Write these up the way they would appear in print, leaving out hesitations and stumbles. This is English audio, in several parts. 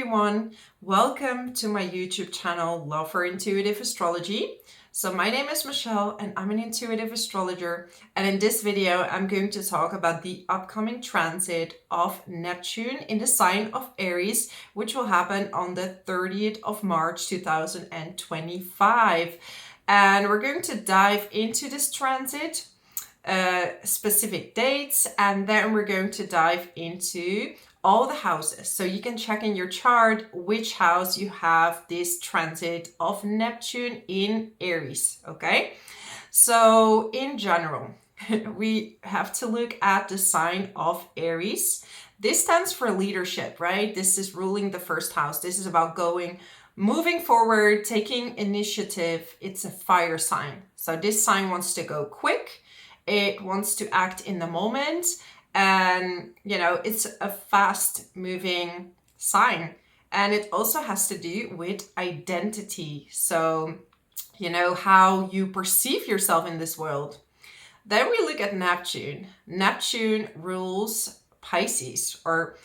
everyone, welcome to my YouTube channel, Love for Intuitive Astrology. So my name is Michelle and I'm an intuitive astrologer, and in this video I'm going to talk about the upcoming transit of Neptune in the sign of Aries, which will happen on the 30th of March 2025. And we're going to dive into this transit, specific dates, and then we're going to dive into all the houses. So you can check in your chart which house you have this transit of Neptune in Aries, okay? So in general, we have to look at the sign of Aries. This stands for leadership, right? This is ruling the first house. This is about moving forward, taking initiative. It's a fire sign. So this sign wants to go quick. It wants to act in the moment. And, it's a fast moving sign. And it also has to do with identity. So, how you perceive yourself in this world. Then we look at Neptune. Neptune rules Pisces, or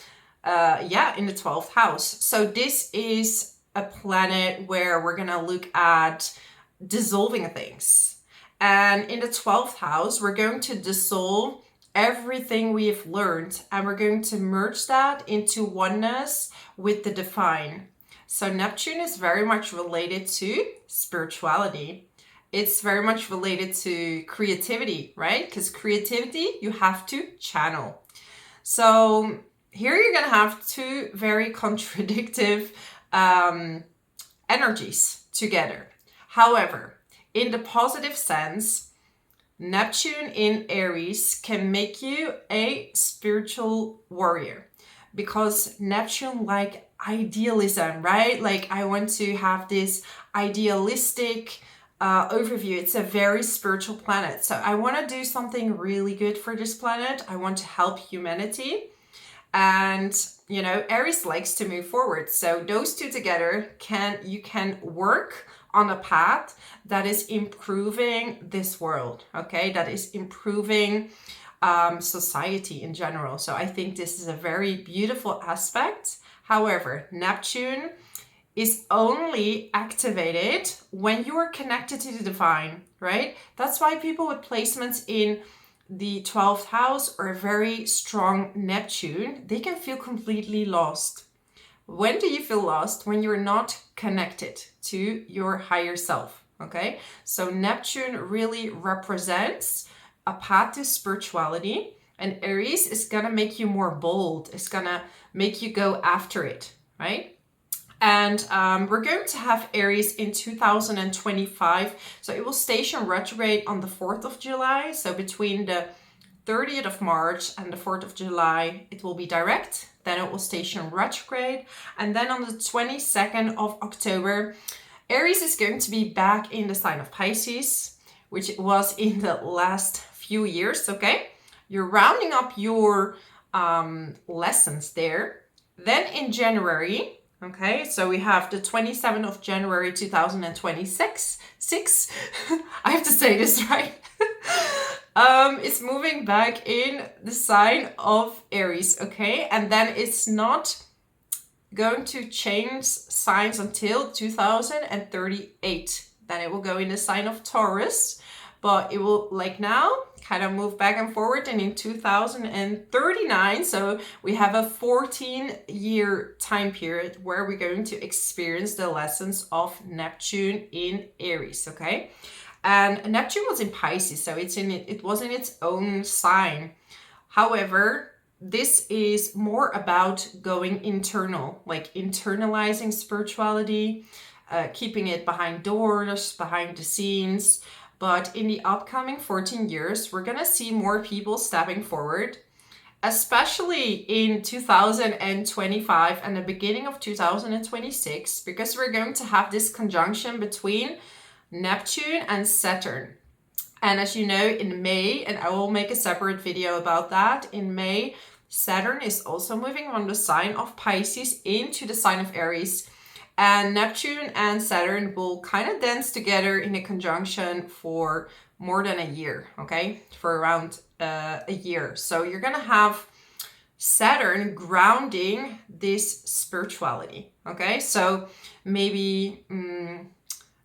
in the 12th house. So this is a planet where we're going to look at dissolving things. And in the 12th house, we're going to dissolve everything we've learned, and we're going to merge that into oneness with the divine. So Neptune is very much related to spirituality. It's very much related to creativity, right? Because creativity, you have to channel. So here you're going to have two very contradictory energies together. However, in the positive sense, Neptune in Aries can make you a spiritual warrior, because Neptune, like idealism, right? Like I want to have this idealistic overview. It's a very spiritual planet. So I want to do something really good for this planet. I want to help humanity. And, Aries likes to move forward. So those two together you can work on a path that is improving this world, okay? That is improving society in general. So I think this is a very beautiful aspect. However, Neptune is only activated when you are connected to the divine, right? That's why people with placements in the 12th house or a very strong Neptune, they can feel completely lost. When do you feel lost? When you're not connected to your higher self, okay? So Neptune really represents a path to spirituality, and Aries is gonna make you more bold. It's gonna make you go after it, right? And we're going to have Aries in 2025. So it will station retrograde on the 4th of July. So between the 30th of March and the 4th of July, it will be direct. Then it will station retrograde. And then on the 22nd of October, Aries is going to be back in the sign of Pisces, which it was in the last few years, okay? You're rounding up your lessons there. Then in January, okay, so we have the 27th of January 2026. I have to say this right. It's moving back in the sign of Aries, okay? And then it's not going to change signs until 2038. Then it will go in the sign of Taurus, but it will, like now, kind of move back and forward, and in 2039, so we have a 14-year time period where we're going to experience the lessons of Neptune in Aries, okay? And Neptune was in Pisces, so it was in its own sign. However, this is more about going internal, like internalizing spirituality, keeping it behind doors, behind the scenes. But in the upcoming 14 years, we're going to see more people stepping forward, especially in 2025 and the beginning of 2026, because we're going to have this conjunction between Neptune and Saturn. And as you know, in May, and I will make a separate video about that, in May, Saturn is also moving from the sign of Pisces into the sign of Aries. And Neptune and Saturn will kind of dance together in a conjunction for more than a year, okay? For around a year. So you're going to have Saturn grounding this spirituality. Okay, so maybe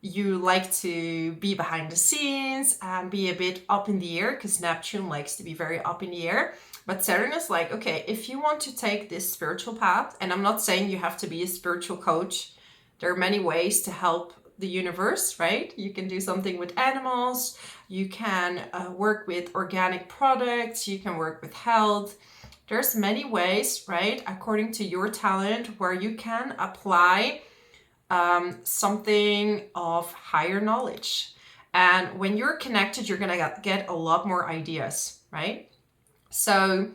you like to be behind the scenes and be a bit up in the air, because Neptune likes to be very up in the air. But Saturn is like, okay, if you want to take this spiritual path, and I'm not saying you have to be a spiritual coach, there are many ways to help the universe, right? You can do something with animals, you can work with organic products, you can work with health. There's many ways, right, according to your talent, where you can apply something of higher knowledge. And when you're connected, you're gonna get a lot more ideas, right? So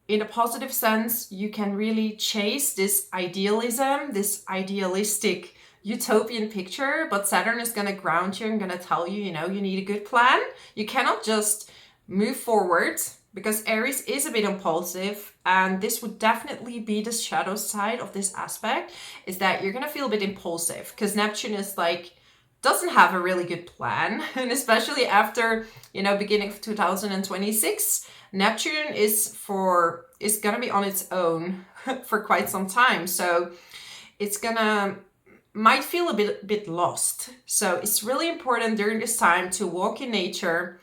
in a positive sense, you can really chase this idealism, this idealistic utopian picture, but Saturn is going to ground you and going to tell you, you know, you need a good plan. You cannot just move forward, because Aries is a bit impulsive, and this would definitely be the shadow side of this aspect, is that you're going to feel a bit impulsive, because Neptune is like, doesn't have a really good plan. And especially after, you know, beginning of 2026, Neptune is going to be on its own for quite some time. So it's might feel a bit lost. So it's really important during this time to walk in nature,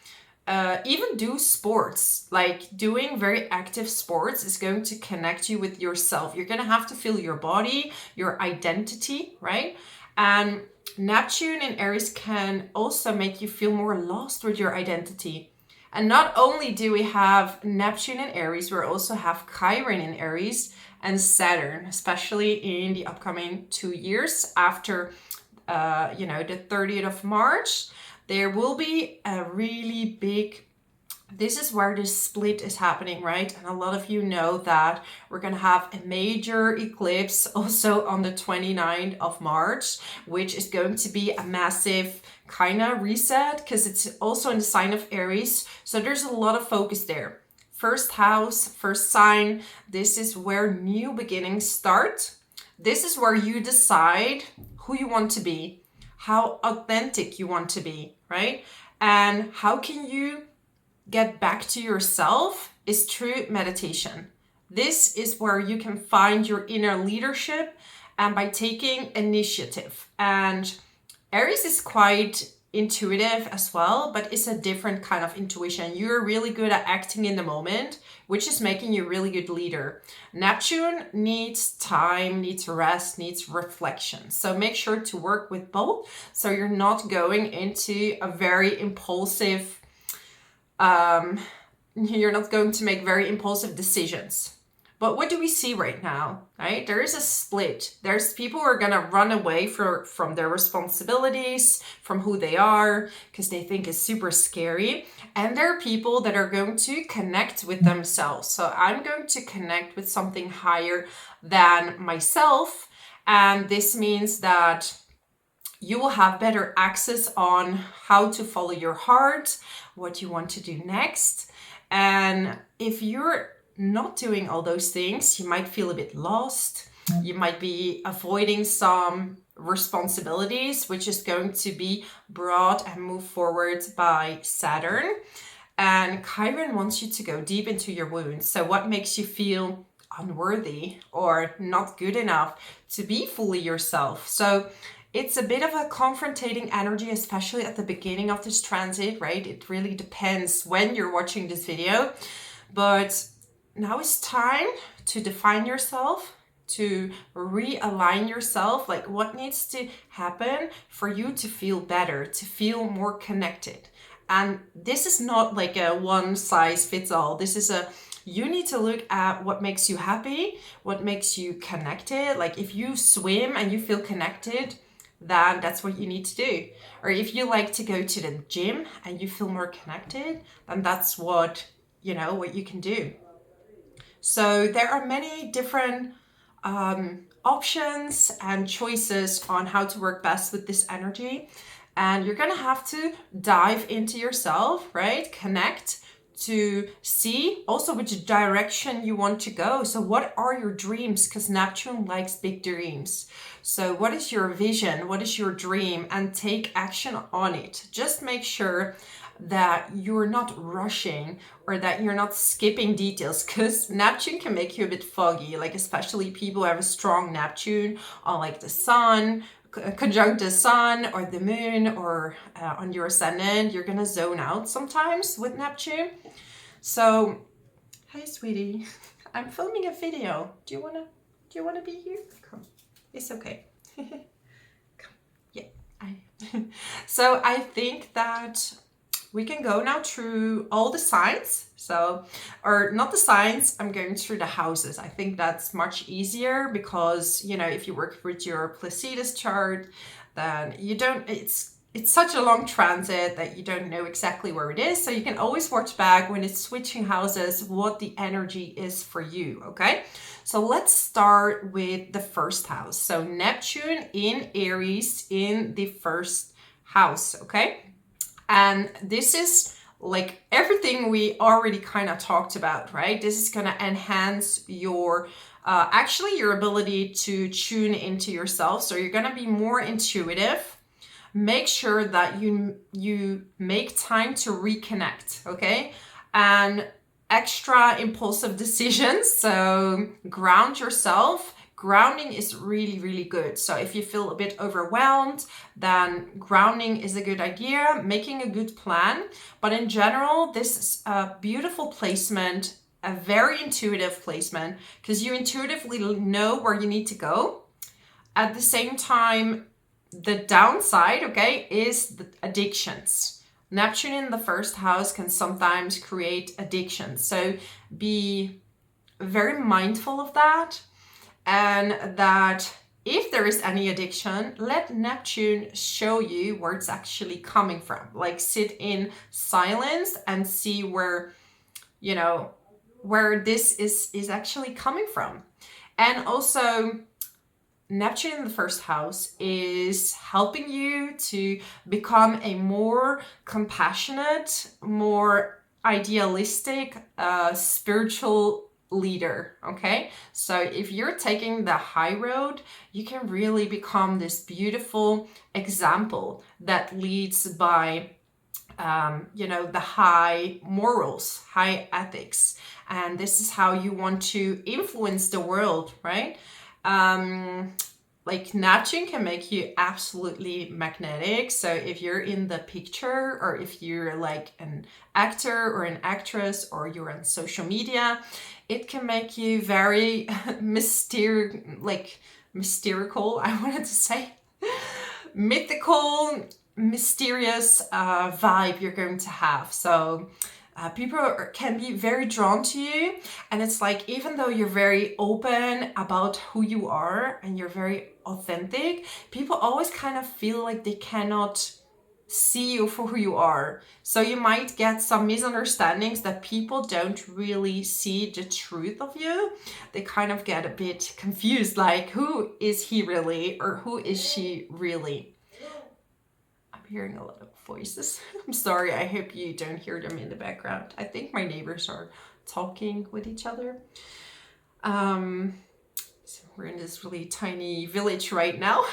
even do sports. Like doing very active sports is going to connect you with yourself. You're going to have to feel your body, your identity, right? And Neptune in Aries can also make you feel more lost with your identity. And not only do we have Neptune in Aries, we also have Chiron in Aries and Saturn, especially in the upcoming 2 years after, the 30th of March. There will be a really big, this is where this split is happening, right? And a lot of you know that we're going to have a major eclipse also on the 29th of March, which is going to be a massive kind of reset, because it's also in the sign of Aries. So there's a lot of focus there. First house, first sign, this is where new beginnings start. This is where you decide who you want to be, how authentic you want to be, right? And how can you get back to yourself is through meditation. This is where you can find your inner leadership, and by taking initiative. And Aries is quite intuitive as well, but it's a different kind of intuition. You're really good at acting in the moment, which is making you a really good leader. Neptune needs time, needs rest, needs reflection. So make sure to work with both, so you're not going into a very impulsive, you're not going to make very impulsive decisions. But what do we see right now, right? There is a split. There's people who are going to run away from their responsibilities, from who they are, because they think it's super scary. And there are people that are going to connect with themselves. So I'm going to connect with something higher than myself. And this means that you will have better access on how to follow your heart, what you want to do next. And if you're not doing all those things, you might feel a bit lost. You might be avoiding some responsibilities, which is going to be brought and moved forward by Saturn. And Chiron wants you to go deep into your wounds. So what makes you feel unworthy or not good enough to be fully yourself? So it's a bit of a confrontating energy, especially at the beginning of this transit, right? It really depends when you're watching this video. But now it's time to define yourself, to realign yourself. Like, what needs to happen for you to feel better, to feel more connected? And this is not like a one size fits all. This is you need to look at what makes you happy, what makes you connected. Like if you swim and you feel connected, then that's what you need to do. Or if you like to go to the gym and you feel more connected, then that's what you can do. So there are many different options and choices on how to work best with this energy. And you're going to have to dive into yourself, right? Connect to see also which direction you want to go. So what are your dreams? Because Neptune likes big dreams. So what is your vision? What is your dream? And take action on it. Just make sure that you're not rushing or that you're not skipping details, because Neptune can make you a bit foggy, like especially people who have a strong Neptune on like the sun, conjunct the sun or the moon, or on your ascendant. You're gonna zone out sometimes with Neptune. So, hey sweetie, I'm filming a video. Do you wanna be here? Come. It's okay. Come. Yeah. So I think that we can go now through all the signs. So, or not the signs, I'm going through the houses. I think that's much easier because, you know, if you work with your Placidus chart, then you don't, it's such a long transit that you don't know exactly where it is. So you can always watch back when it's switching houses, what the energy is for you, okay? So let's start with the first house. So Neptune in Aries in the first house, okay? And this is like everything we already kind of talked about, right? This is going to enhance your, actually your ability to tune into yourself. So you're going to be more intuitive. Make sure that you make time to reconnect, okay? And extra impulsive decisions. So ground yourself. Grounding is really, really good. So if you feel a bit overwhelmed, then grounding is a good idea, making a good plan. But in general, this is a beautiful placement, a very intuitive placement, because you intuitively know where you need to go. At the same time, the downside, okay, is the addictions. Neptune in the first house can sometimes create addictions. So be very mindful of that. And that if there is any addiction, let Neptune show you where it's actually coming from. Like sit in silence and see where, you know, where this is actually coming from. And also Neptune in the first house is helping you to become a more compassionate, more idealistic, spiritual leader, okay? So if you're taking the high road, you can really become this beautiful example that leads by you know, the high morals, high ethics, and this is how you want to influence the world, right? Like Neptune can make you absolutely magnetic. So if you're in the picture, or if you're like an actor or an actress, or you're on social media, it can make you very mysterical, I wanted to say, mythical, mysterious vibe you're going to have. So people can be very drawn to you, and it's like, even though you're very open about who you are and you're very authentic, people always kind of feel like they cannot see you for who you are. So you might get some misunderstandings that people don't really see the truth of you. They kind of get a bit confused, like, who is he really, or who is she really? I'm hearing a lot of voices. I'm sorry, I hope you don't hear them in the background. I think my neighbors are talking with each other. So we're in this really tiny village right now.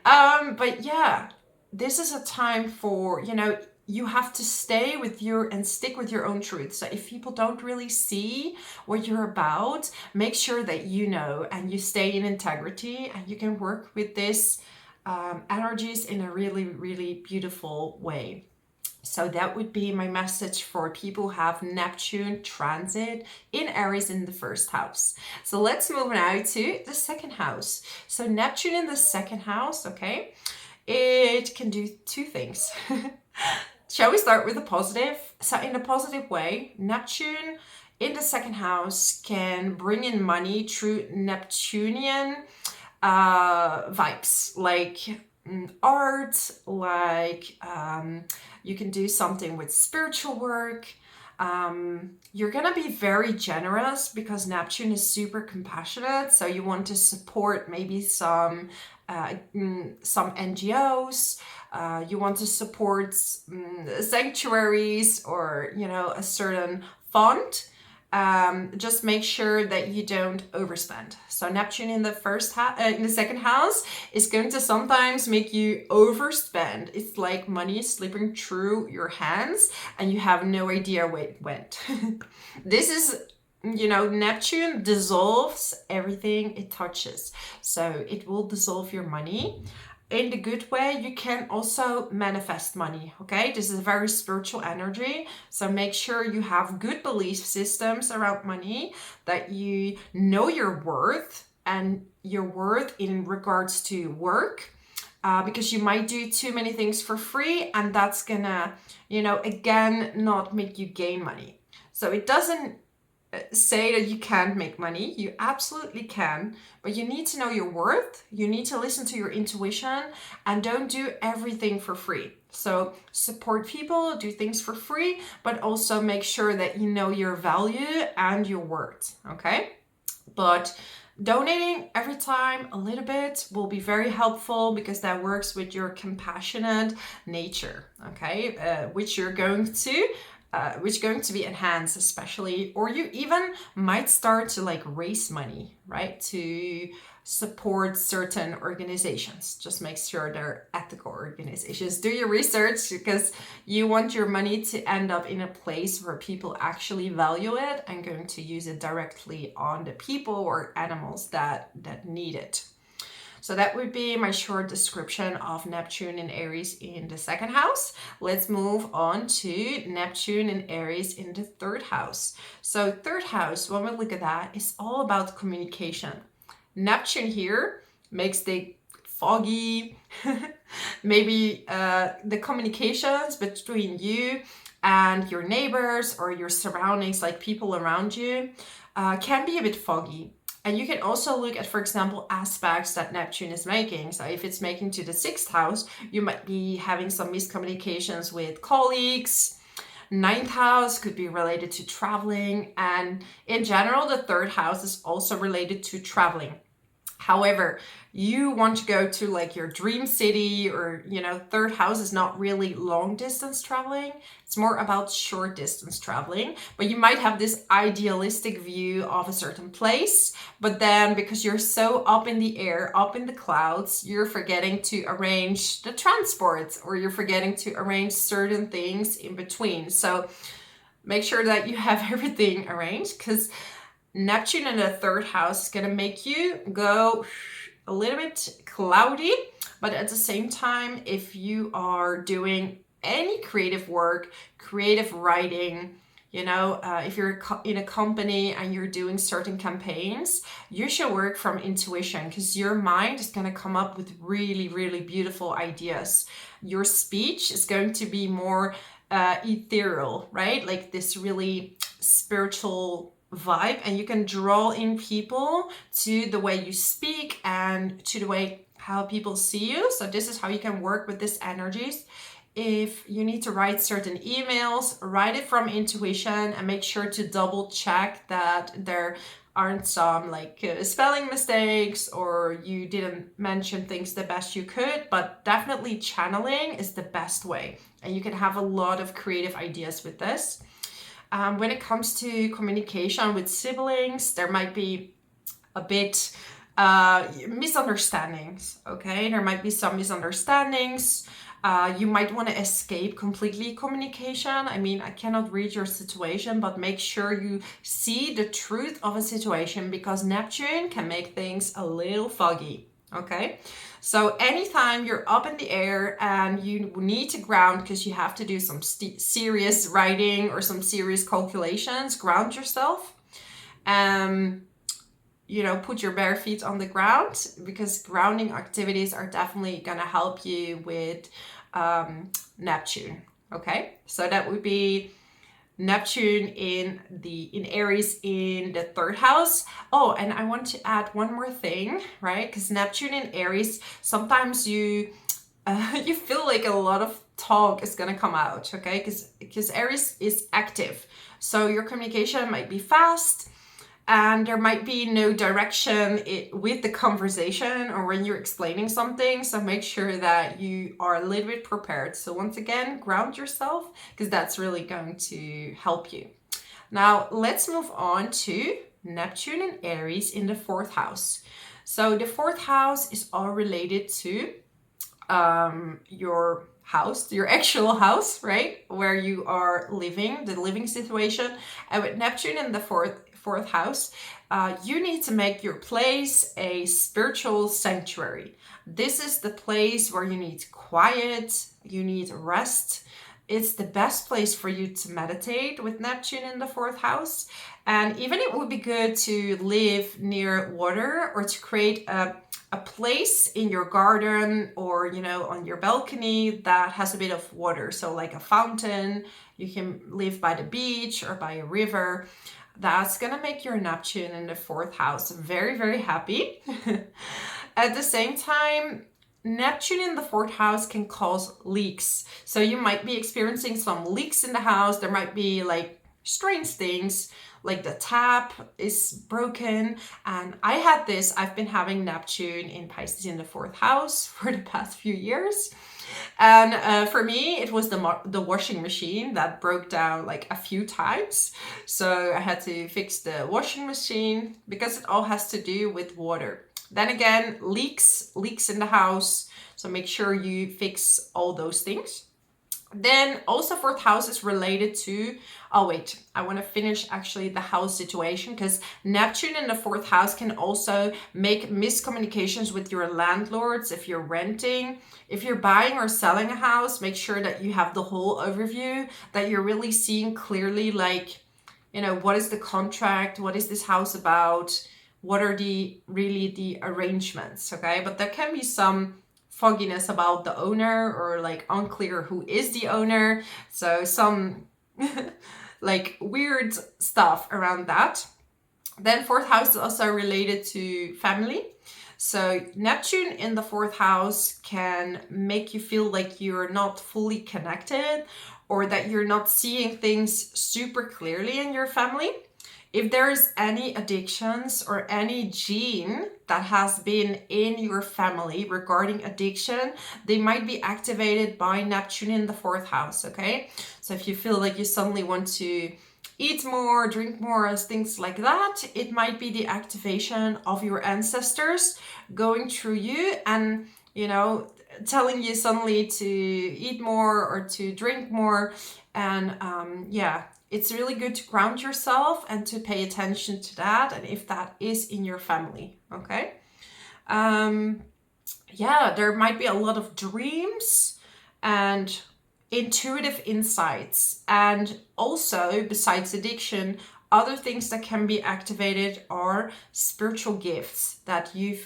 But yeah, this is a time for, you know, you have to stay with and stick with your own truth. So if people don't really see what you're about, make sure that you know, and you stay in integrity, and you can work with this energies in a really, really beautiful way. So that would be my message for people who have Neptune transit in Aries in the first house. So let's move now to the second house. So Neptune in the second house, okay, it can do two things. Shall we start with the positive? So in a positive way, Neptune in the second house can bring in money through Neptunian vibes, like art, like you can do something with spiritual work. You're gonna be very generous because Neptune is super compassionate, so you want to support maybe some NGOs. You want to support sanctuaries, or, you know, a certain fund. just make sure that you don't overspend. So Neptune in the second house is going to sometimes make you overspend. It's like money is slipping through your hands and you have no idea where it went. This is, you know, Neptune dissolves everything it touches. So it will dissolve your money. In the good way, you can also manifest money, okay? This is a very spiritual energy. So make sure you have good belief systems around money, that you know your worth and your worth in regards to work, because you might do too many things for free and that's gonna, you know, again, not make you gain money. So it doesn't say that you can't make money. You absolutely can, but you need to know your worth. You need to listen to your intuition and don't do everything for free. So support people, do things for free, but also make sure that you know your value and your worth, okay? But donating every time a little bit will be very helpful because that works with your compassionate nature, okay? Which you're going to be enhanced, especially, or you even might start to like raise money, right, to support certain organizations. Just make sure they're ethical organizations. Do your research because you want your money to end up in a place where people actually value it and going to use it directly on the people or animals that need it. So that would be my short description of Neptune in Aries in the second house. Let's move on to Neptune in Aries in the third house. So third house, when we look at that, is all about communication. Neptune here makes the foggy, maybe the communications between you and your neighbors or your surroundings, like people around you, can be a bit foggy. And you can also look at, for example, aspects that Neptune is making. So if it's making to the sixth house, you might be having some miscommunications with colleagues. Ninth house could be related to traveling. And in general, the third house is also related to traveling. However, you want to go to like your dream city, or, you know, third house is not really long distance traveling. It's more about short distance traveling, but you might have this idealistic view of a certain place, but then because you're so up in the air, up in the clouds, you're forgetting to arrange the transport, or you're forgetting to arrange certain things in between. So make sure that you have everything arranged, because Neptune in the third house is going to make you go a little bit cloudy, but at the same time, if you are doing any creative work, creative writing, you know, if you're in a company and you're doing certain campaigns, you should work from intuition, because your mind is going to come up with really, really beautiful ideas. Your speech is going to be more ethereal, right? Like this really spiritual vibe, and you can draw in people to the way you speak and to the way how people see you. So this is how you can work with these energies. If you need to write certain emails, write it from intuition and make sure to double check that there aren't some like spelling mistakes, or you didn't mention things the best you could. But definitely channeling is the best way, and you can have a lot of creative ideas with this. When it comes to communication with siblings, there might be a bit misunderstandings, okay? There might be some misunderstandings. You might want to escape completely communication. I mean, I cannot read your situation, but make sure you see the truth of a situation, because Neptune can make things a little foggy, okay? So anytime you're up in the air and you need to ground because you have to do some serious writing or some serious calculations, ground yourself. You know, put your bare feet on the ground, because grounding activities are definitely going to help you with Neptune. Okay, so that would be Neptune in Aries in the third house. Oh, and I want to add one more thing, right? Because Neptune in Aries, sometimes you feel like a lot of talk is gonna come out, okay? Because Aries is active, so your communication might be fast, and there might be no direction with the conversation or when you're explaining something. So make sure that you are a little bit prepared. So once again, ground yourself, because that's really going to help you. Now let's move on to Neptune and Aries in the 4th house. So the 4th house is all related to your house, your actual house, right? Where you are living, the living situation. And with Neptune in the fourth house, you need to make your place a spiritual sanctuary. This is the place where you need quiet, you need rest. It's the best place for you to meditate with Neptune in the 4th house. And even it would be good to live near water or to create a place in your garden or, you know, on your balcony that has a bit of water. So like a fountain, you can live by the beach or by a river. That's gonna make your Neptune in the 4th house very, very happy. At the same time, Neptune in the 4th house can cause leaks. So you might be experiencing some leaks in the house. There might be like strange things, like the tap is broken. And I've been having Neptune in Pisces in the 4th house for the past few years. And for me, it was the washing machine that broke down like a few times. So I had to fix the washing machine because it all has to do with water. Then again, leaks in the house. So make sure you fix all those things. Then also 4th house is related to, I want to finish actually the house situation, because Neptune in the 4th house can also make miscommunications with your landlords if you're renting. If you're buying or selling a house, make sure that you have the whole overview, that you're really seeing clearly, like, you know, what is the contract? What is this house about? What are the arrangements, okay? But there can be some fogginess about the owner or like unclear who is the owner. So some like weird stuff around that. Then 4th house is also related to family. So Neptune in the 4th house can make you feel like you're not fully connected or that you're not seeing things super clearly in your family. If there's any addictions or any gene that has been in your family regarding addiction, they might be activated by Neptune in the 4th house, okay? So if you feel like you suddenly want to eat more, drink more, things like that, it might be the activation of your ancestors going through you and, you know, telling you suddenly to eat more or to drink more. And it's really good to ground yourself and to pay attention to that, and if that is in your family, okay? There might be a lot of dreams and intuitive insights, and also besides addiction, other things that can be activated are spiritual gifts that you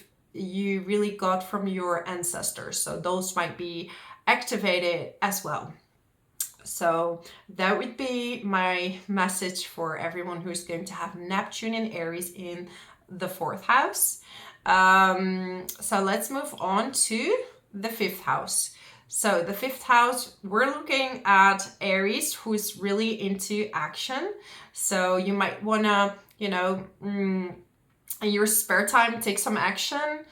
really got from your ancestors. So those might be activated as well. So that would be my message for everyone who's going to have Neptune and Aries in the 4th house. So let's move on to the 5th house. So the 5th house, we're looking at Aries, who's really into action. So you might want to, in your spare time, take some action,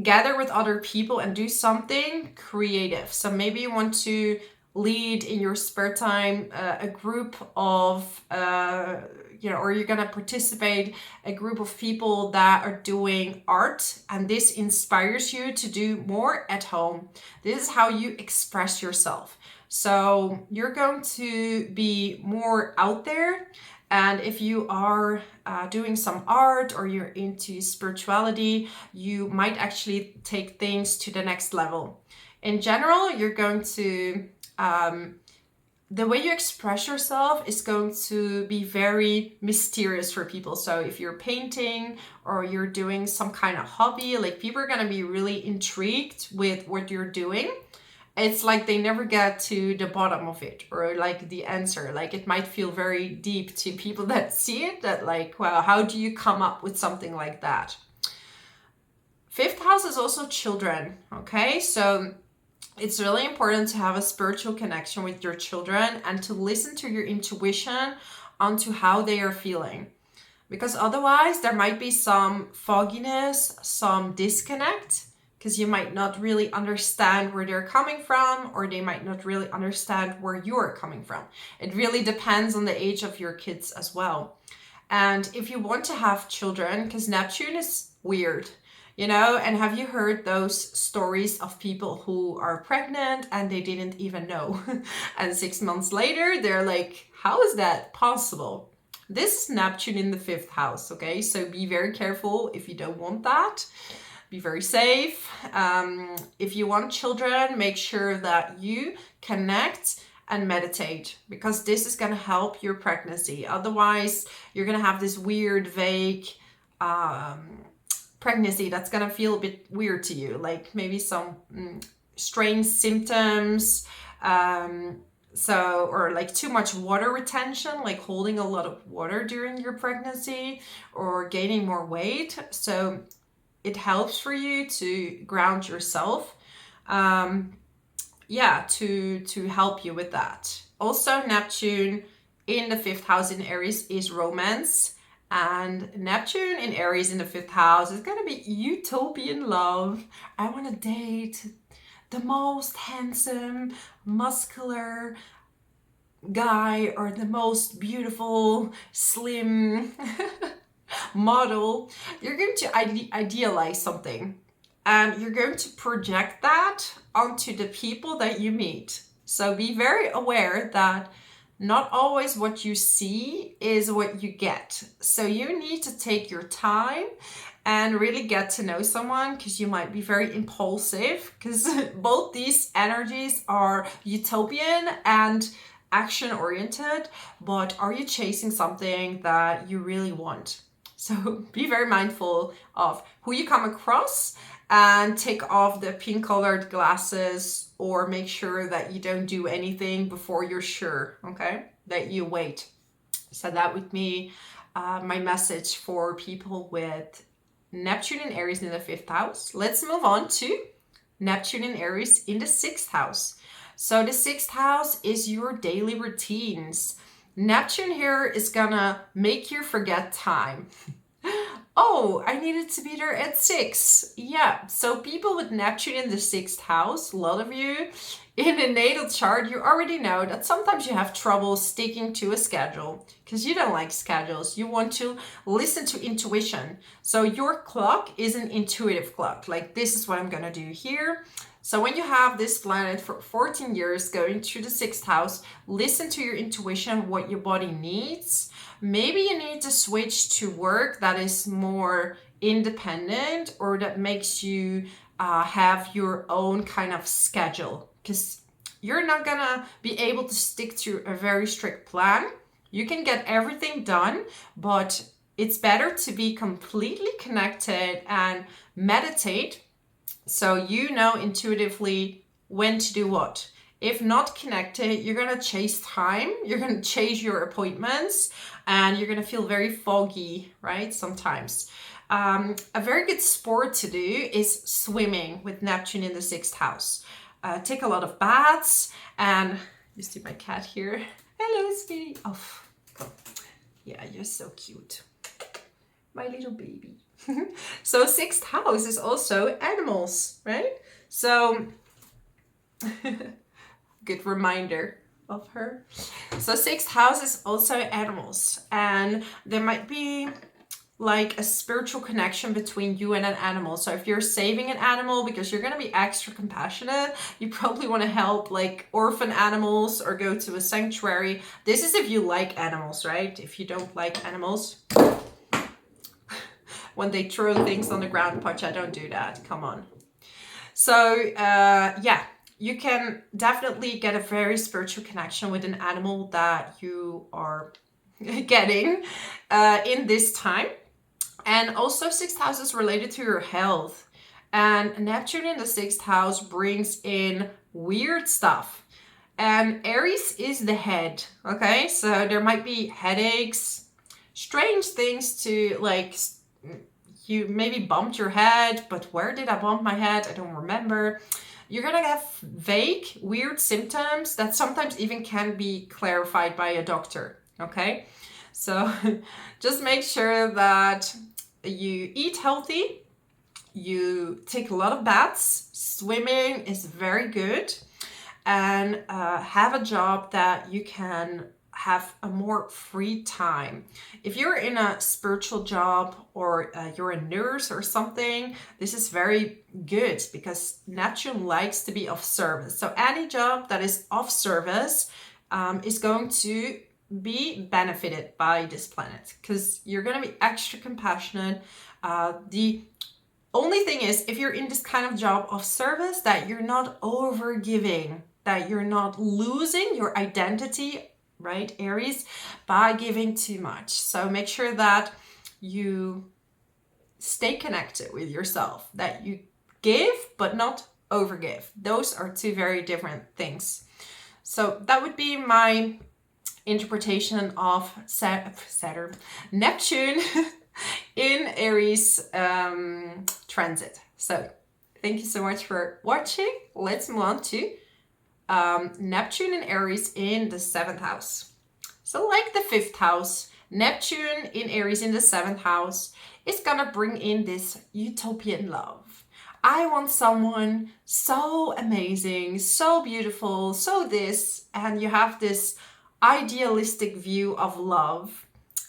gather with other people and do something creative. So maybe you want to lead in your spare time a group of or you're gonna participate a group of people that are doing art, and this inspires you to do more at home. This is how you express yourself. So you're going to be more out there, and if you are doing some art or you're into spirituality, you might actually take things to the next level. In general, you're going to the way you express yourself is going to be very mysterious for people. So if you're painting or you're doing some kind of hobby, like people are going to be really intrigued with what you're doing. It's like they never get to the bottom of it or like the answer. Like it might feel very deep to people that see it, that like, wow, how do you come up with something like that? 5th house is also children, okay? So it's really important to have a spiritual connection with your children and to listen to your intuition onto how they are feeling. Because otherwise there might be some fogginess, some disconnect because you might not really understand where they're coming from, or they might not really understand where you're coming from. It really depends on the age of your kids as well. And if you want to have children, because Neptune is weird, you know, and have you heard those stories of people who are pregnant and they didn't even know? And 6 months later, they're like, how is that possible? This is Neptune in the 5th house, okay? So be very careful if you don't want that. Be very safe. If you want children, make sure that you connect and meditate, because this is going to help your pregnancy. Otherwise, you're going to have this weird, vague pregnancy that's going to feel a bit weird to you, like maybe some strange symptoms, or like too much water retention, like holding a lot of water during your pregnancy, or gaining more weight. So it helps for you to ground yourself, to help you with that. Also, Neptune in the 5th house in Aries is romance. And Neptune in Aries in the 5th house is going to be utopian love. I want to date the most handsome, muscular guy, or the most beautiful, slim model. You're going to idealize something, and you're going to project that onto the people that you meet. So be very aware that not always what you see is what you get. So you need to take your time and really get to know someone, because you might be very impulsive, because both these energies are utopian and action oriented. But are you chasing something that you really want? So be very mindful of who you come across, and take off the pink colored glasses, or make sure that you don't do anything before you're sure, okay? That you wait. So that would be my message for people with Neptune in Aries in the 5th house. Let's move on to Neptune in Aries in the 6th house. So the 6th house is your daily routines. Neptune here is gonna make you forget time. Oh, I needed to be there at 6. Yeah, so people with Neptune in the 6th house, a lot of you, in a natal chart, you already know that sometimes you have trouble sticking to a schedule, because you don't like schedules. You want to listen to intuition. So your clock is an intuitive clock. Like, this is what I'm going to do here. So when you have this planet for 14 years going through the 6th house, listen to your intuition, what your body needs. Maybe you need to switch to work that is more independent, or that makes you have your own kind of schedule, because you're not gonna be able to stick to a very strict plan. You can get everything done, but it's better to be completely connected and meditate, so you know intuitively when to do what. If not connected, you're going to chase time, you're going to chase your appointments, and you're going to feel very foggy, right? Sometimes. A very good sport to do is swimming with Neptune in the 6th house. Take a lot of baths, and you see my cat here. Hello, sweetie. Oh, come. Yeah, you're so cute. My little baby. So 6th house is also animals, right? So good reminder of her. So 6th house is also animals, and there might be like a spiritual connection between you and an animal. So if you're saving an animal because you're going to be extra compassionate, you probably want to help like orphan animals or go to a sanctuary. This is if you like animals, right? If you don't like animals, when they throw things on the ground, Pacha, don't do that. Come on. So yeah, you can definitely get a very spiritual connection with an animal that you are getting in this time. And also 6th house is related to your health. And Neptune in the 6th house brings in weird stuff. And Aries is the head, okay? So there might be headaches, strange things to like, you maybe bumped your head, but where did I bump my head? I don't remember. You're gonna have vague, weird symptoms that sometimes even can be clarified by a doctor, okay? So just make sure that you eat healthy, you take a lot of baths. Swimming is very good. And have a job that you can have a more free time. If you're in a spiritual job or you're a nurse or something, this is very good because Neptune likes to be of service. So any job that is of service is going to be benefited by this planet because you're going to be extra compassionate. The only thing is, if you're in this kind of job of service, that you're not over giving, that you're not losing your identity, right, Aries, by giving too much. So make sure that you stay connected with yourself, that you give but not overgive. Those are two very different things. So that would be my interpretation of Saturn, Neptune in Aries transit. So thank you so much for watching. Let's move on to Neptune in Aries in the 7th house. So like the 5th house, Neptune in Aries in the 7th house is gonna bring in this utopian love. I want someone so amazing, so beautiful, so this, and you have this idealistic view of love.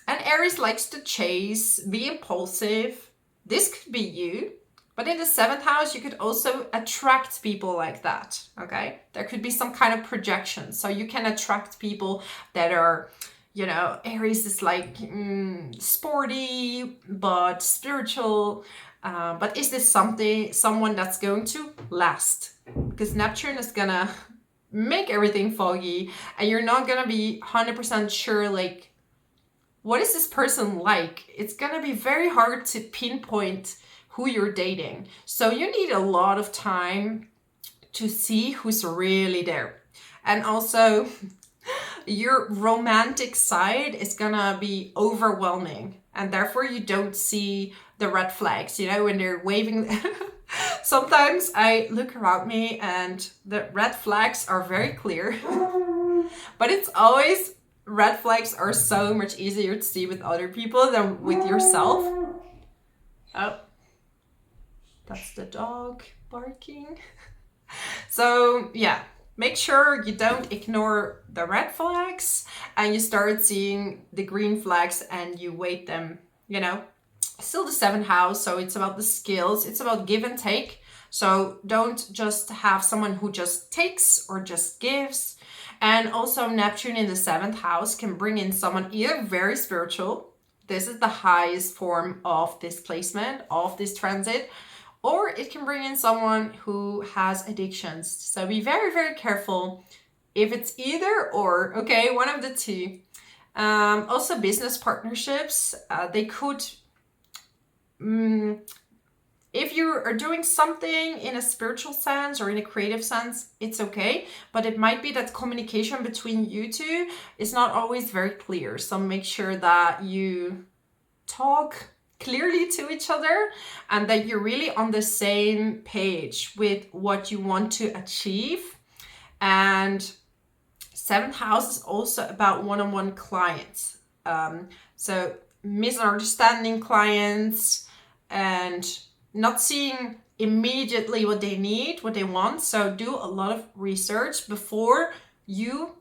And Aries likes to chase, be impulsive. This could be you. But in the 7th house, you could also attract people like that, okay? There could be some kind of projection. So you can attract people that are, you know, Aries is like sporty, but spiritual. But is this someone that's going to last? Because Neptune is gonna make everything foggy and you're not gonna be 100% sure, like, what is this person like? It's gonna be very hard to pinpoint who you're dating. So you need a lot of time to see who's really there. And also your romantic side is gonna be overwhelming and therefore you don't see the red flags, you know, when they're waving. Sometimes I look around me and the red flags are very clear, but it's always, red flags are so much easier to see with other people than with yourself. Oh. That's the dog barking. So yeah, make sure you don't ignore the red flags and you start seeing the green flags and you weight them, you know. Still the 7th house, so it's about the skills, it's about give and take. So don't just have someone who just takes or just gives. And also Neptune in the 7th house can bring in someone either very spiritual, this is the highest form of this placement, of this transit, or it can bring in someone who has addictions. So be very, very careful if it's either or, okay, one of the two. Also business partnerships, they could, if you are doing something in a spiritual sense or in a creative sense, it's okay. But it might be that communication between you two is not always very clear. So make sure that you talk clearly to each other and that you're really on the same page with what you want to achieve. And 7th house is also about one-on-one clients. So misunderstanding clients and not seeing immediately what they need, what they want. So do a lot of research before you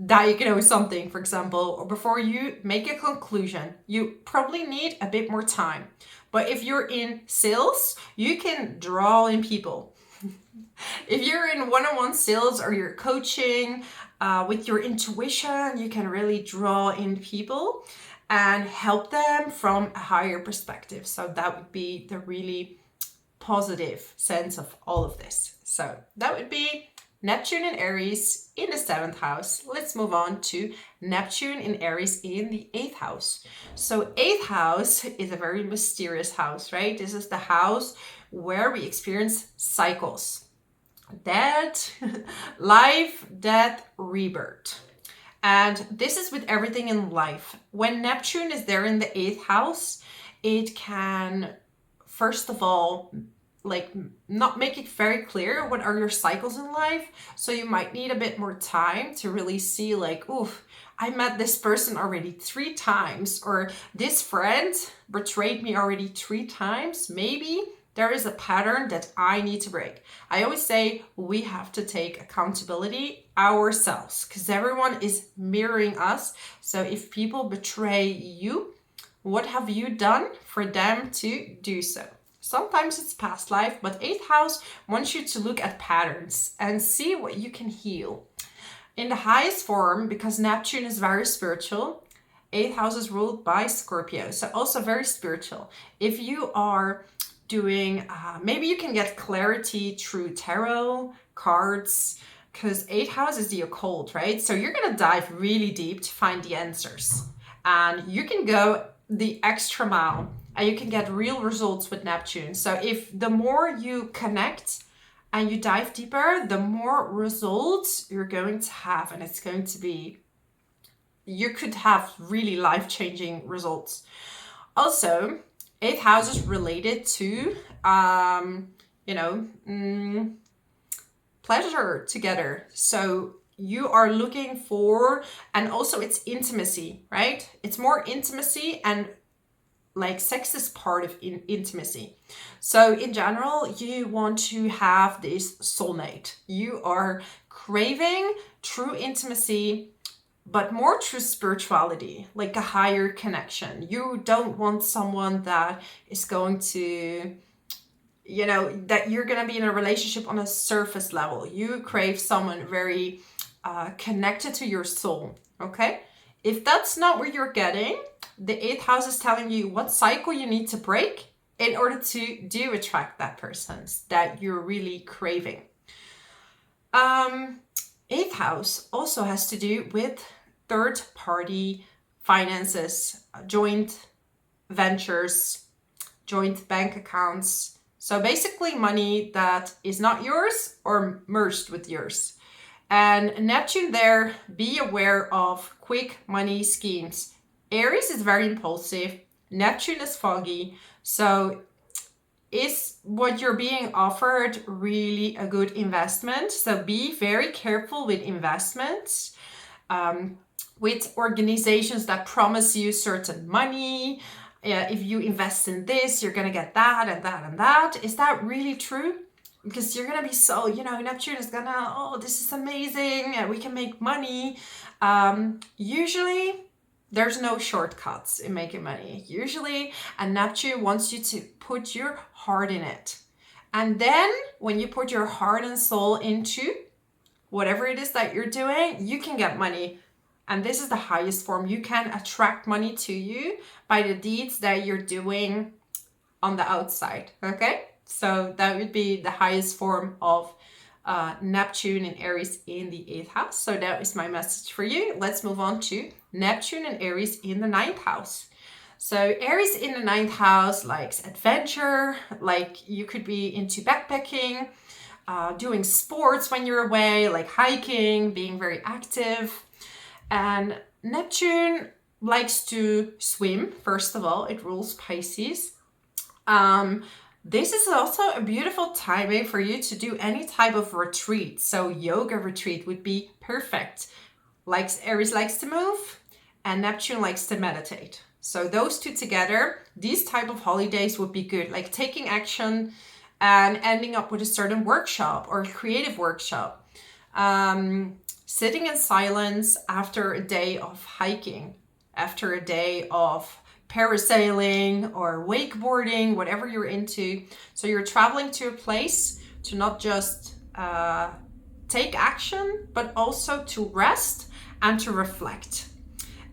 diagnose something, for example, or before you make a conclusion. You probably need a bit more time. But if you're in sales, you can draw in people. If you're in one-on-one sales or you're coaching with your intuition, you can really draw in people and help them from a higher perspective. So that would be the really positive sense of all of this. So that would be Neptune in Aries in the 7th house. Let's move on to Neptune in Aries in the 8th house. So 8th house is a very mysterious house, right? This is the house where we experience cycles. Death, life, death, rebirth. And this is with everything in life. When Neptune is there in the 8th house, it can, first of all, like not make it very clear what are your cycles in life. So you might need a bit more time to really see like, oof, I met this person already 3 times, or this friend betrayed me already 3 times. Maybe there is a pattern that I need to break. I always say we have to take accountability ourselves because everyone is mirroring us. So if people betray you, what have you done for them to do so? Sometimes it's past life, but 8th house wants you to look at patterns and see what you can heal. In the highest form, because Neptune is very spiritual, 8th house is ruled by Scorpio, so also very spiritual. If you are doing, maybe you can get clarity through tarot cards, because 8th house is the occult, right? So you're going to dive really deep to find the answers. And you can go the extra mile and you can get real results with Neptune. So if the more you connect and you dive deeper, the more results you're going to have. And it's going to be, you could have really life-changing results. Also, 8th house is related to, pleasure together. So you are looking for, and also it's intimacy, right? It's more intimacy, and like sex is part of intimacy. So in general, you want to have this soulmate. You are craving true intimacy, but more true spirituality, like a higher connection. You don't want someone that is going to, that you're going to be in a relationship on a surface level. You crave someone very connected to your soul, okay? If that's not what you're getting, the 8th house is telling you what cycle you need to break in order to attract that person that you're really craving. 8th house also has to do with third party finances, joint ventures, joint bank accounts. So basically money that is not yours or merged with yours. And Neptune there, be aware of quick money schemes. Aries is very impulsive. Neptune is foggy. So is what you're being offered really a good investment? So be very careful with investments, with organizations that promise you certain money. If you invest in this, you're going to get that and that and that. Is that really true? Because you're going to be so, Neptune is going to, this is amazing and we can make money. Usually there's no shortcuts in making money. Usually, and Neptune wants you to put your heart in it. And then when you put your heart and soul into whatever it is that you're doing, you can get money. And this is the highest form. You can attract money to you by the deeds that you're doing on the outside, okay? So that would be the highest form of Neptune and Aries in the 8th house. So that is my message for you. Let's move on to Neptune and Aries in the 9th house. So Aries in the 9th house likes adventure, like you could be into backpacking, doing sports when you're away, like hiking, being very active. And Neptune likes to swim, first of all. It rules Pisces. This is also a beautiful timing for you to do any type of retreat. So yoga retreat would be perfect. Aries likes to move and Neptune likes to meditate. So those two together, these type of holidays would be good. Like taking action and ending up with a certain workshop or creative workshop. Sitting in silence after a day of hiking, after a day of parasailing or wakeboarding, whatever you're into. So you're traveling to a place to not just take action, but also to rest and to reflect.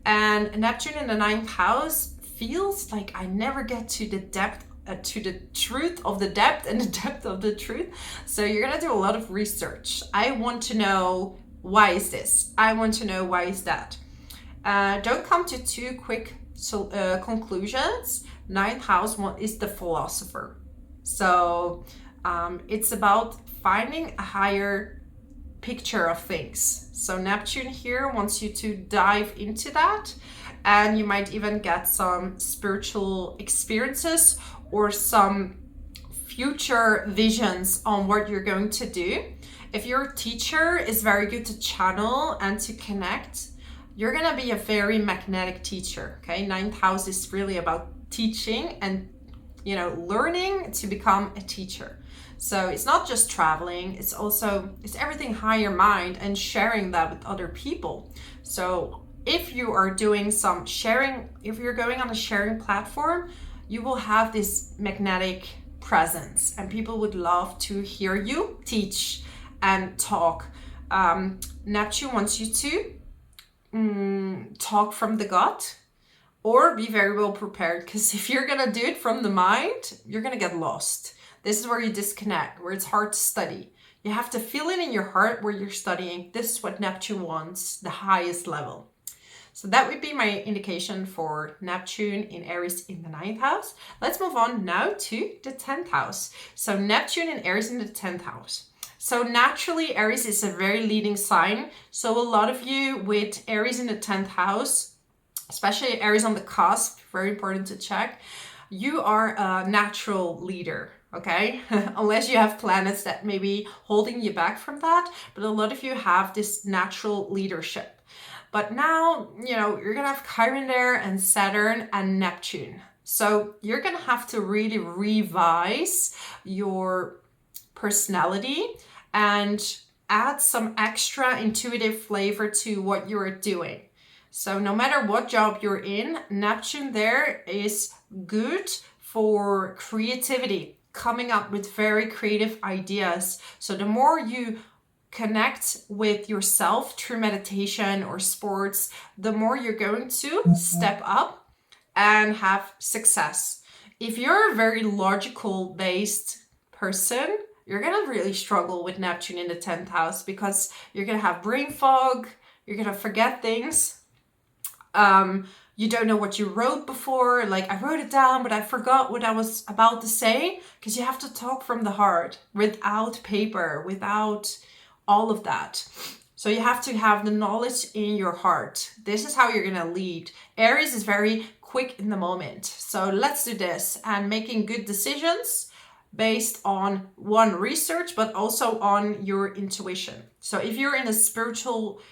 And Neptune in the 9th house feels like I never get to the depth, to the truth of the depth and the depth of the truth. So you're gonna do a lot of research. I want to know, why is this? I want to know, why is that? Don't come to too quick conclusions. 9th house is the philosopher. So it's about finding a higher picture of things. So Neptune here wants you to dive into that, and you might even get some spiritual experiences or some future visions on what you're going to do. If your teacher is very good to channel and to connect, you're gonna be a very magnetic teacher, okay? 9th house is really about teaching and you know, learning to become a teacher. So it's not just traveling, it's everything higher mind and sharing that with other people. So if you are doing some sharing, if you're going on a sharing platform, you will have this magnetic presence and people would love to hear you teach and talk. Neptune wants you to talk from the gut or be very well prepared, because if you're gonna do it from the mind, you're gonna get lost. This is where you disconnect, where it's hard to study. You have to feel it in your heart where you're studying. This is what Neptune wants, the highest level. So that would be my indication for Neptune in Aries in the 9th house. Let's move on now to the 10th house. So Neptune in Aries in the 10th house. So naturally, Aries is a very leading sign. So a lot of you with Aries in the 10th house, especially Aries on the cusp, very important to check, you are a natural leader, okay? Unless you have planets that may be holding you back from that, but a lot of you have this natural leadership. But now, you know, you're gonna have Chiron there and Saturn and Neptune. So you're gonna have to really revise your personality and add some extra intuitive flavor to what you're doing. So no matter what job you're in, Neptune there is good for creativity, coming up with very creative ideas. So the more you connect with yourself through meditation or sports, the more you're going to step up and have success. If you're a very logical based person, you're gonna really struggle with Neptune in the 10th house, because you're gonna have brain fog, you're gonna forget things. You don't know what you wrote before. Like, I wrote it down, but I forgot what I was about to say, because you have to talk from the heart without paper, without all of that. So you have to have the knowledge in your heart. This is how you're going to lead. Aries is very quick in the moment. So let's do this, and making good decisions based on one, research, but also on your intuition. So if you're in a spiritual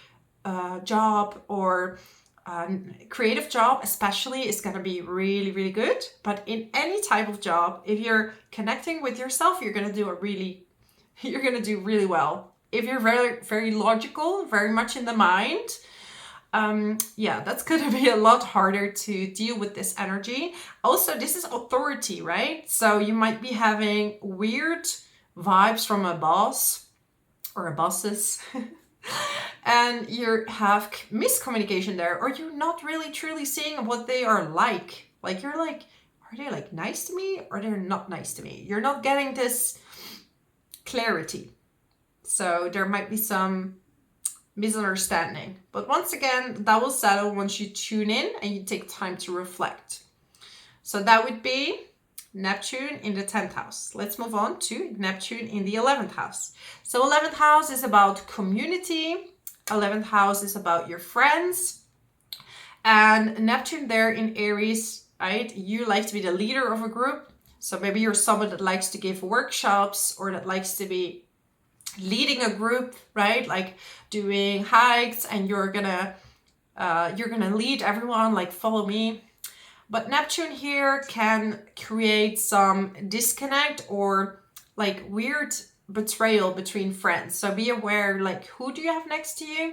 job or creative job especially, is going to be really, really good. But in any type of job, if you're connecting with yourself, you're going to do really well. If you're very, very logical, very much in the mind, that's going to be a lot harder to deal with this energy. Also, this is authority, right? So you might be having weird vibes from a boss or a bosses. And you have miscommunication there, or you're not really truly seeing what they are like. Like, you're like, are they like nice to me, or they're not nice to me? You're not getting this clarity. So there might be some misunderstanding. But once again, that will settle once you tune in and you take time to reflect. So that would be Neptune in the 10th house. Let's move on to Neptune in the 11th house. So 11th house is about community. 11th house is about your friends. And Neptune there in Aries, right? You like to be the leader of a group. So maybe you're someone that likes to give workshops, or that likes to be leading a group, right? Like doing hikes, and you're gonna lead everyone, like follow me. But Neptune here can create some disconnect or like weird betrayal between friends. So be aware, like, who do you have next to you?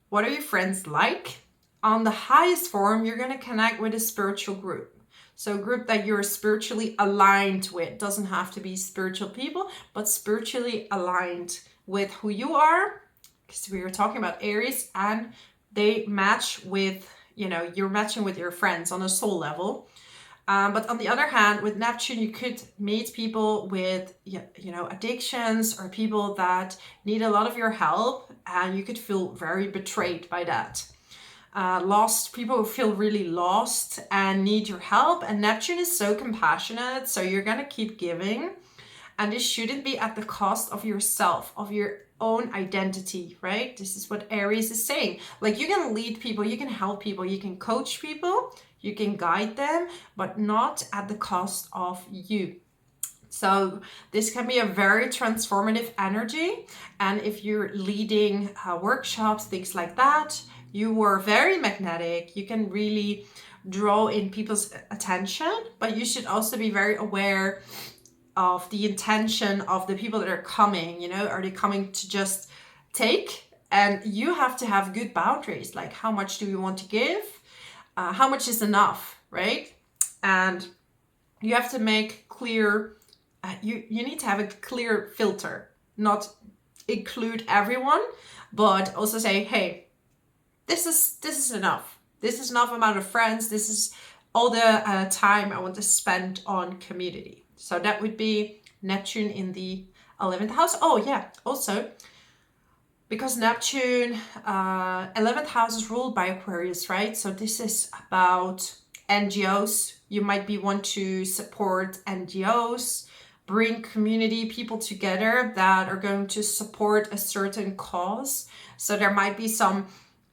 What are your friends like? On the highest form, you're going to connect with a spiritual group. So a group that you're spiritually aligned with. Doesn't have to be spiritual people, but spiritually aligned with who you are. Because we were talking about Aries, and they match with, you're matching with your friends on a soul level. But on the other hand, with Neptune, you could meet people with, addictions, or people that need a lot of your help, and you could feel very betrayed by that. Lost people who feel really lost and need your help. And Neptune is so compassionate, so you're going to keep giving. And this shouldn't be at the cost of yourself, of your own identity, right? This is what Aries is saying. Like, you can lead people, you can help people, you can coach people, you can guide them, but not at the cost of you. So this can be a very transformative energy. And if you're leading workshops, things like that, You are very magnetic. You can really draw in people's attention, but you should also be very aware of the intention of the people that are coming. You know, are they coming to just take? And you have to have good boundaries, like how much do you want to give? How much is enough, right? And you have to make clear, you need to have a clear filter, not include everyone, but also say, hey, this is enough. This is enough amount of friends. This is all the time I want to spend on community. So that would be Neptune in the 11th house. Oh yeah, also, because Neptune, 11th house is ruled by Aquarius, right? So this is about NGOs. You might be want to support NGOs, bring community people together that are going to support a certain cause. So there might be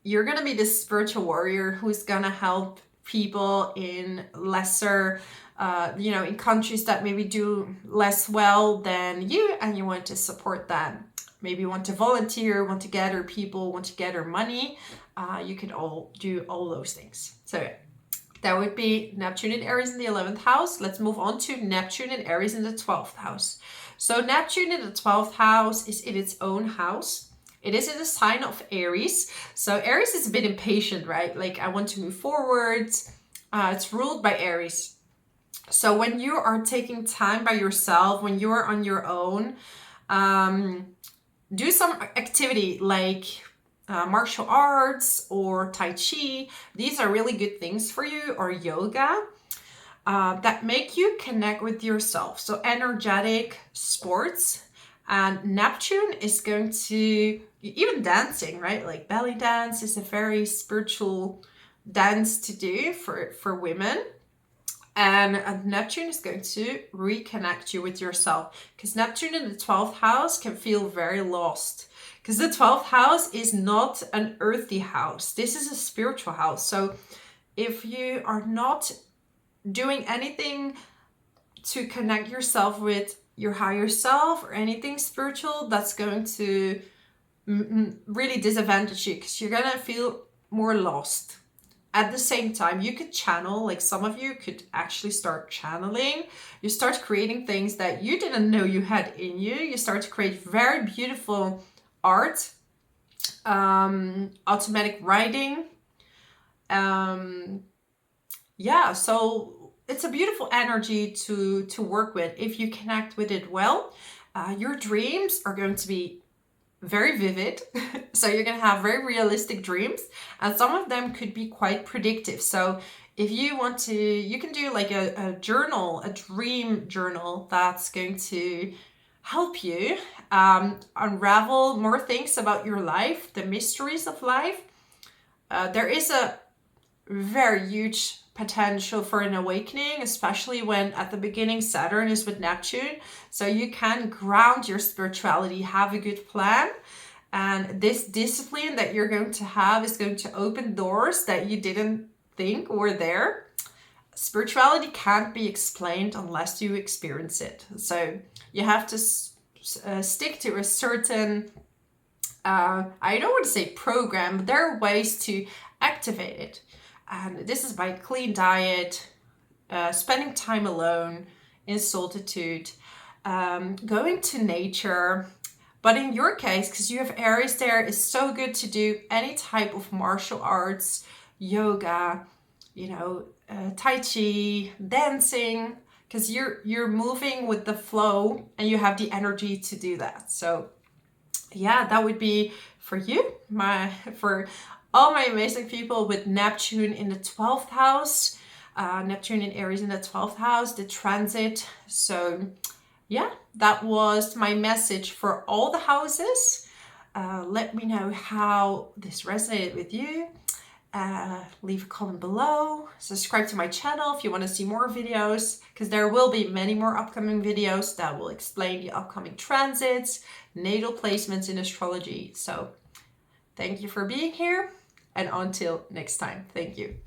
you're going to be this spiritual warrior who's going to help people in lesser, in countries that maybe do less well than you, and you want to support them. Maybe you want to volunteer, want to gather people, want to gather money. You can all do all those things. So yeah, that would be Neptune in Aries in the 11th house. Let's move on to Neptune in Aries in the 12th house. So Neptune in the 12th house is in its own house. It is in the sign of Aries. So Aries is a bit impatient, right? Like, I want to move forward. It's ruled by Aries. So when you are taking time by yourself, when you are on your own, do some activity like martial arts or Tai Chi. These are really good things for you, or yoga, that make you connect with yourself. So energetic sports. And Neptune is going to, even dancing, right? Like belly dance is a very spiritual dance to do for women. And Neptune is going to reconnect you with yourself, because Neptune in the 12th house can feel very lost, because the 12th house is not an earthy house. This is a spiritual house. So if you are not doing anything to connect yourself with your higher self or anything spiritual, that's going to really disadvantage you, because you're going to feel more lost. At the same time, you could channel, like some of you could actually start channeling. You start creating things that you didn't know you had in you. You start to create very beautiful art, automatic writing. So it's a beautiful energy to work with if you connect with it well. Your dreams are going to be very vivid. So you're going to have very realistic dreams, and some of them could be quite predictive. So if you want to, you can do like a journal, a dream journal, that's going to help you unravel more things about your life, the mysteries of life. There is a very huge potential for an awakening, especially when at the beginning Saturn is with Neptune. So you can ground your spirituality, have a good plan, and this discipline that you're going to have is going to open doors that you didn't think were there. Spirituality can't be explained unless you experience it. So you have to stick to a certain, I don't want to say program, but there are ways to activate it. And this is by clean diet, spending time alone in solitude, going to nature. But in your case, because you have Aries there, it's so good to do any type of martial arts, yoga, Tai Chi, dancing, because you're moving with the flow and you have the energy to do that. So yeah, that would be for you, for all my amazing people with Neptune in the 12th house, Neptune in Aries in the 12th house, the transit. So yeah, that was my message for all the houses. Let me know how this resonated with you. Leave a comment below. Subscribe to my channel if you want to see more videos, because there will be many more upcoming videos that will explain the upcoming transits, natal placements in astrology. So thank you for being here. And until next time, thank you.